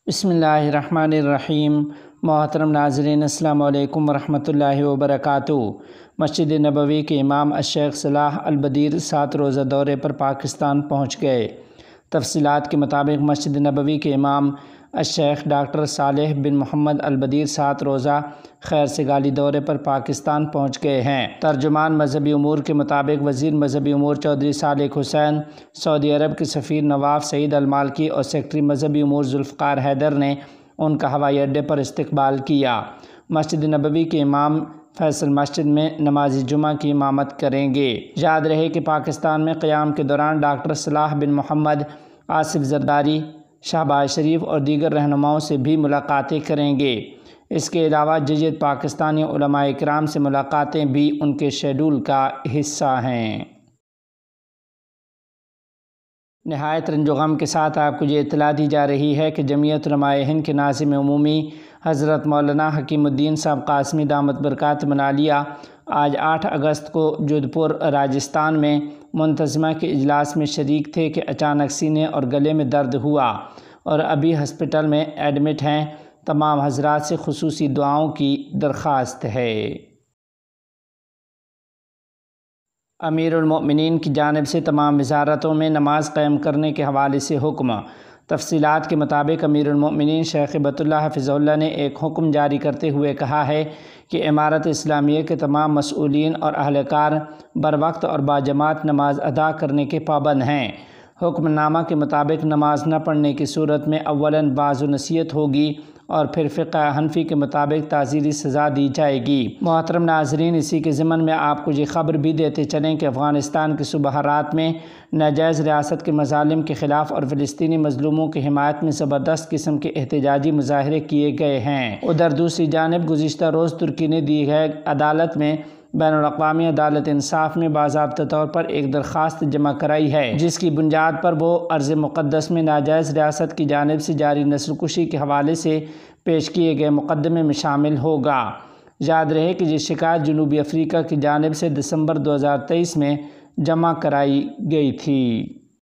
بسم اللہ الرحمن الرحیم۔ محترم ناظرین، السلام علیکم ورحمۃ اللہ وبرکاتہ۔ مسجد نبوی کے امام الشیخ صلاح البدیر 7 روزہ دورے پر پاکستان پہنچ گئے۔ تفصیلات کے مطابق مسجد نبوی کے امام الشیخ ڈاکٹر صالح بن محمد البدیر 7 روزہ خیر سگالی دورے پر پاکستان پہنچ گئے ہیں۔ ترجمان مذہبی امور کے مطابق وزیر مذہبی امور چودھری صالح حسین، سعودی عرب کے سفیر نواف سعید المالکی اور سیکرٹری مذہبی امور ذوالفقار حیدر نے ان کا ہوائی اڈے پر استقبال کیا۔ مسجد نبوی کے امام فیصل مسجد میں نماز جمعہ کی امامت کریں گے۔ یاد رہے کہ پاکستان میں قیام کے دوران ڈاکٹر صلاح بن محمد، آصف زرداری، شہباز شریف اور دیگر رہنماؤں سے بھی ملاقاتیں کریں گے۔ اس کے علاوہ جدید پاکستانی علماء اکرام سے ملاقاتیں بھی ان کے شیڈول کا حصہ ہیں۔ نہایت رنج و غم کے ساتھ آپ کو یہ اطلاع دی جا رہی ہے کہ جمعیت علماء ہند کے ناظم عمومی حضرت مولانا حکیم الدین صاحب قاسمی دامت برکاتہم العالیہ آج 8 اگست کو جودھپور راجستھان میں منتظمہ کے اجلاس میں شریک تھے کہ اچانک سینے اور گلے میں درد ہوا اور ابھی ہسپتال میں ایڈمٹ ہیں۔ تمام حضرات سے خصوصی دعاؤں کی درخواست ہے۔ امیر المؤمنین کی جانب سے تمام وزارتوں میں نماز قائم کرنے کے حوالے سے حکم۔ تفصیلات کے مطابق امیر المؤمنین شیخ ہبۃ اللہ حفظہ اللہ نے ایک حکم جاری کرتے ہوئے کہا ہے کہ امارت اسلامیہ کے تمام مسئولین اور اہلکار بروقت اور باجماعت نماز ادا کرنے کے پابند ہیں۔ حکم نامہ کے مطابق نماز نہ پڑھنے کی صورت میں اولاً واعظ و نصیحت ہوگی اور پھر فقہ حنفی کے مطابق تعزیری سزا دی جائے گی۔ محترم ناظرین، اسی کے ضمن میں آپ کو یہ خبر بھی دیتے چلیں کہ افغانستان کے صوبہ رات میں ناجائز ریاست کے مظالم کے خلاف اور فلسطینی مظلوموں کی حمایت میں زبردست قسم کے احتجاجی مظاہرے کیے گئے ہیں۔ ادھر دوسری جانب گزشتہ روز ترکی نے دی ہے عدالت میں بین الاقوامی عدالت انصاف میں باضابطہ طور پر ایک درخواست جمع کرائی ہے، جس کی بنیاد پر وہ ارض مقدس میں ناجائز ریاست کی جانب سے جاری نسل کشی کے حوالے سے پیش کیے گئے مقدمے میں شامل ہوگا۔ یاد رہے کہ یہ شکایت جنوبی افریقہ کی جانب سے دسمبر 2023 میں جمع کرائی گئی تھی۔